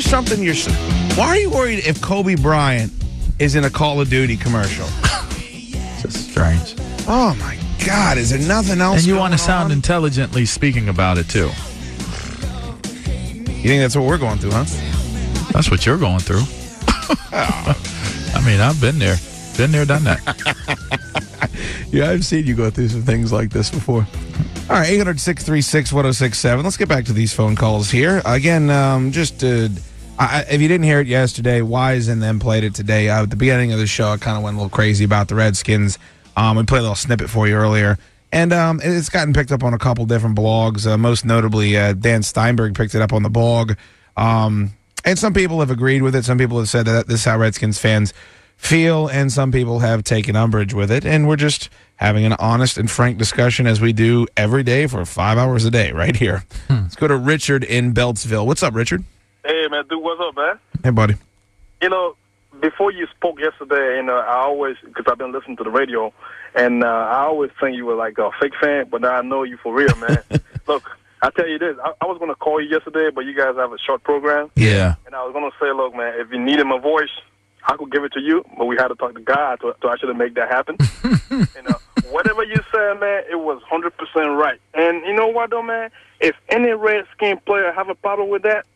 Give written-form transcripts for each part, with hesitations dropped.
Something why are you worried if Kobe Bryant is in a Call of Duty commercial? It's just strange. Oh my God, is there nothing else? And you want to sound intelligently speaking about it too. You think that's what we're going through, huh? That's what you're going through. I mean, I've been there, done that. Yeah, I've seen you go through some things like this before. All right, 800-636-1067. Let's get back to these phone calls here. Again, if you didn't hear it yesterday, Wise and them played it today. At the beginning of the show, I kind of went a little crazy about the Redskins. We played a little snippet for you earlier. And it's gotten picked up on a couple different blogs. Most notably, Dan Snyder picked it up on the blog. And some people have agreed with it. Some people have said that this is how Redskins fans feel. And some people have taken umbrage with it. And we're just having an honest and frank discussion as we do every day for 5 hours a day right here. Let's go to Richard in Beltsville. What's up, Richard? Hey, man, dude, what's up, man? Hey, buddy. You know, before you spoke yesterday, I always, because I've been listening to the radio, and I always think you were like a fake fan, but now I know you for real, man. Look, I tell you this, I was going to call you yesterday, but you guys have a short program. Yeah. And I was going to say, look, man, if you needed my voice, I could give it to you, but we had to talk to God to actually make that happen. Whatever you said, man, it was 100% right. And you know what, though, man? If any Redskin player have a problem with that,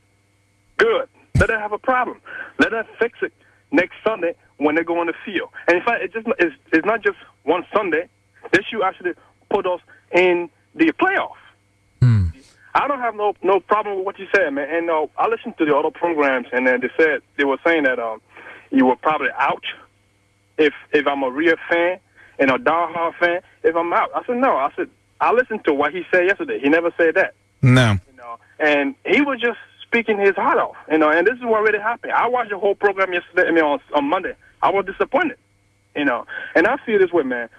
good. Let them have a problem. Let them fix it next Sunday when they go on the field. And in fact, it's not just one Sunday. They should actually put us in the playoff. I don't have no problem with what you said, man. And I listened to the other programs, and then they were saying that you were probably out if I'm a real fan and a diehard fan. If I'm out, I said no. I listened to what he said yesterday. He never said that. No. And he was just speaking his heart off, and this is what really happened. I watched the whole program yesterday. On Monday, I was disappointed, and I feel this way, man.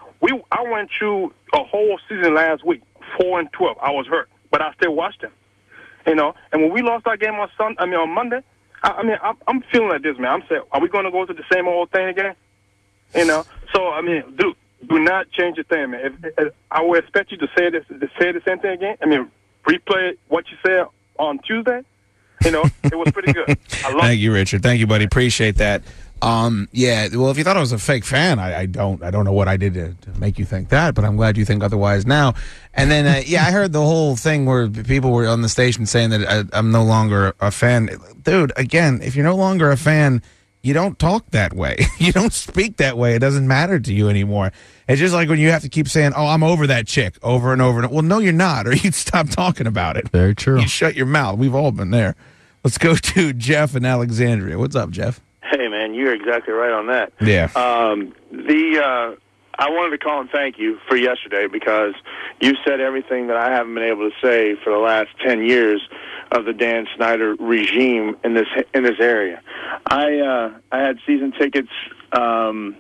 I went through a whole season last week, 4-12. I was hurt, but I still watched them, And when we lost our game on Monday, I'm feeling like this, man. I'm saying, are we going to go through the same old thing again? So dude, do not change the thing, man. I would expect you to say the same thing again. Replay what you said on Tuesday. It was pretty good. Thank you, Richard. Thank you, buddy. Appreciate that. Yeah. Well, if you thought I was a fake fan, I don't know what I did to make you think that, but I'm glad you think otherwise now. And then, I heard the whole thing where people were on the station saying that I'm no longer a fan. Dude, again, if you're no longer a fan, you don't talk that way. You don't speak that way. It doesn't matter to you anymore. It's just like when you have to keep saying, "Oh, I'm over that chick," over and over. Well, no, you're not, or you'd stop talking about it. Very true. You shut your mouth. We've all been there. Let's go to Jeff in Alexandria. What's up, Jeff? Hey, man, you're exactly right on that. Yeah. I wanted to call and thank you for yesterday because you said everything that I haven't been able to say for the last 10 years of the Dan Snyder regime in this area. I had season tickets. I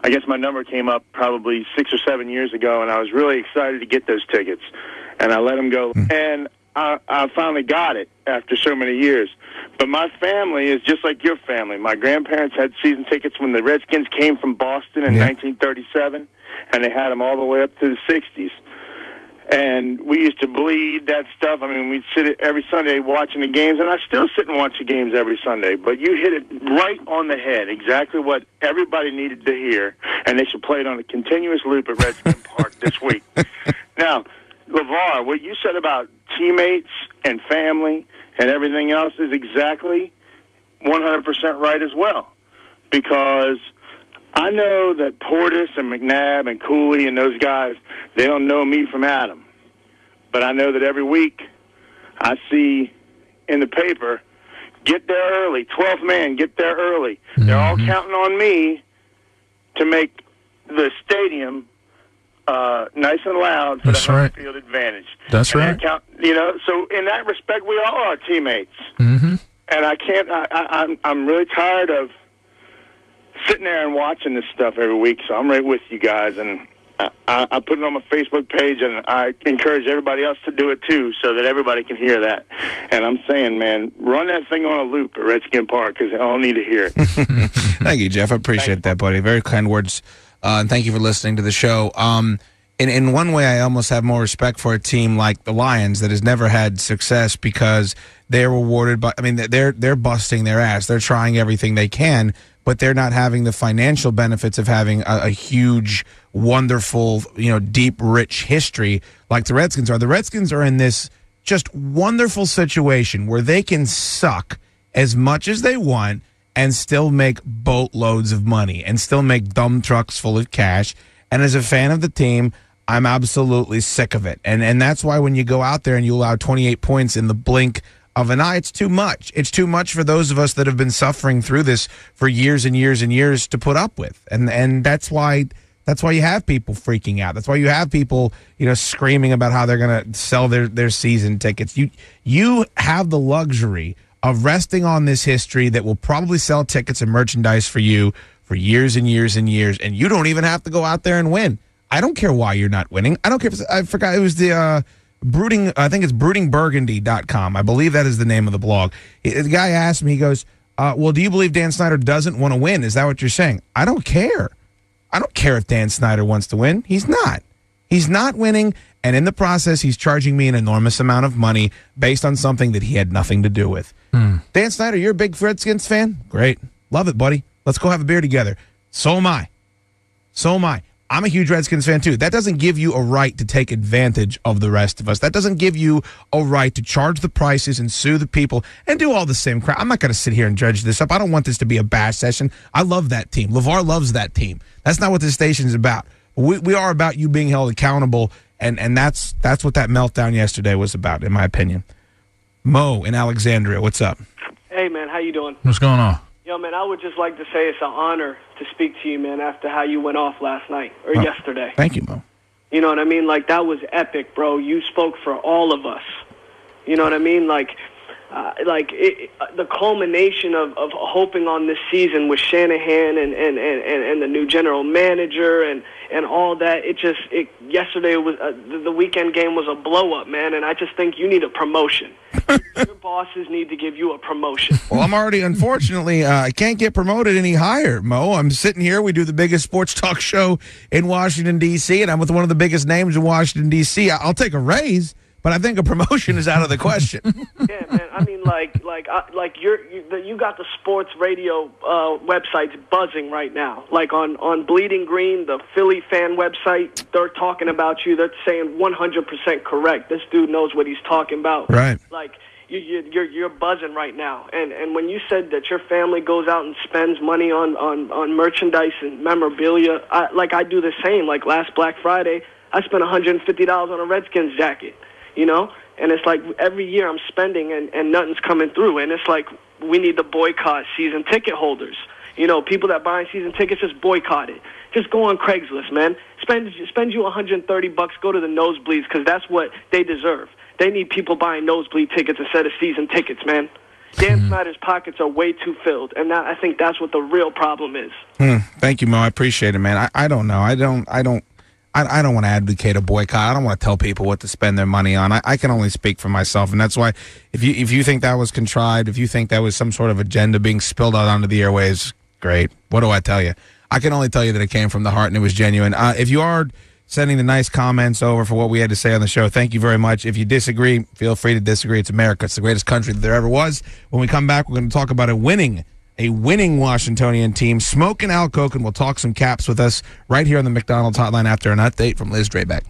guess my number came up probably 6 or 7 years ago, and I was really excited to get those tickets, and I let them go. And I finally got it after so many years. But my family is just like your family. My grandparents had season tickets when the Redskins came from Boston in 1937, and they had them all the way up to the 60s. And we used to bleed that stuff. We'd sit every Sunday watching the games, and I still sit and watch the games every Sunday. But you hit it right on the head, exactly what everybody needed to hear, and they should play it on a continuous loop at Redskin Park this week. Now, LaVar, what you said about teammates and family and everything else is exactly 100% right as well. Because I know that Portis and McNabb and Cooley and those guys, they don't know me from Adam. But I know that every week I see in the paper, get there early, 12th man, get there early. Mm-hmm. They're all counting on me to make the stadium nice and loud for the home field advantage. That's right. So in that respect, we all are teammates. Mm-hmm. And I'm really tired of sitting there and watching this stuff every week. So I'm right with you guys. And I put it on my Facebook page, and I encourage everybody else to do it too, so that everybody can hear that. And I'm saying, man, run that thing on a loop at Redskin Park, because they all need to hear it. Thank you, Jeff. I appreciate that, buddy. Very kind words, and thank you for listening to the show. In one way, I almost have more respect for a team like the Lions that has never had success because they're rewarded by. I mean, they're busting their ass. They're trying everything they can, but they're not having the financial benefits of having a huge, wonderful, deep, rich history like the Redskins are. The Redskins are in this just wonderful situation where they can suck as much as they want and still make boatloads of money and still make dump trucks full of cash. And as a fan of the team, I'm absolutely sick of it. And that's why when you go out there and you allow 28 points in the blink of an eye, it's too much. It's too much for those of us that have been suffering through this for years and years and years to put up with. And that's why you have people freaking out. That's why you have people, screaming about how they're going to sell their season tickets. You have the luxury of resting on this history that will probably sell tickets and merchandise for you for years and years and years, and you don't even have to go out there and win. I don't care why you're not winning. I don't care if I forgot it was the Brooding, I think it's broodingburgundy.com. I believe that is the name of the blog. The guy asked me, he goes, well, do you believe Dan Snyder doesn't want to win? Is that what you're saying? I don't care. I don't care if Dan Snyder wants to win. He's not. He's not winning, and in the process, he's charging me an enormous amount of money based on something that he had nothing to do with. Dan Snyder, you're a big Redskins fan? Great. Love it, buddy. Let's go have a beer together. So am I. I'm a huge Redskins fan, too. That doesn't give you a right to take advantage of the rest of us. That doesn't give you a right to charge the prices and sue the people and do all the same crap. I'm not going to sit here and judge this up. I don't want this to be a bash session. I love that team. LaVar loves that team. That's not what this station is about. We are about you being held accountable, and that's what that meltdown yesterday was about, in my opinion. Mo in Alexandria, what's up? Hey, man, how you doing? What's going on? Yo, man, I would just like to say it's an honor to speak to you, man, after how you went off last night or yesterday. Thank you, Mo. You know what I mean? Like, that was epic, bro. You spoke for all of us. You know what I mean? The culmination of hoping on this season with Shanahan and the new general manager and all that. Yesterday was the weekend game was a blow up, man. And I just think you need a promotion. Your bosses need to give you a promotion. Well, I'm already, unfortunately, I can't get promoted any higher, Mo. I'm sitting here. We do the biggest sports talk show in Washington, D.C., and I'm with one of the biggest names in Washington, D.C. I'll take a raise, but I think a promotion is out of the question. Yeah, man. I mean, you got the sports radio websites buzzing right now. Like on Bleeding Green, the Philly fan website, they're talking about you. They're saying 100% correct. This dude knows what he's talking about. Right. Like you're buzzing right now. And when you said that your family goes out and spends money on merchandise and memorabilia, I do the same. Like last Black Friday, I spent $150 on a Redskins jacket. You know, and it's like every year I'm spending and nothing's coming through. And it's like we need to boycott season ticket holders. You know, people that buy season tickets, just boycott it. Just go on Craigslist, man. Spend you $130. Go to the nosebleeds because that's what they deserve. They need people buying nosebleed tickets instead of season tickets, man. Dan Snyder's pockets are way too filled, and I think that's what the real problem is. Thank you, Mo. I appreciate it, man. I don't know. I don't want to advocate a boycott. I don't want to tell people what to spend their money on. I can only speak for myself, and that's why if you think that was contrived, if you think that was some sort of agenda being spilled out onto the airwaves, great. What do I tell you? I can only tell you that it came from the heart and it was genuine. If you are sending the nice comments over for what we had to say on the show, thank you very much. If you disagree, feel free to disagree. It's America. It's the greatest country that there ever was. When we come back, we're going to talk about a winning Washingtonian team. Smoke and Al Koch, and we'll talk some Caps with us right here on the McDonald's Hotline after an update from Liz Draybeck.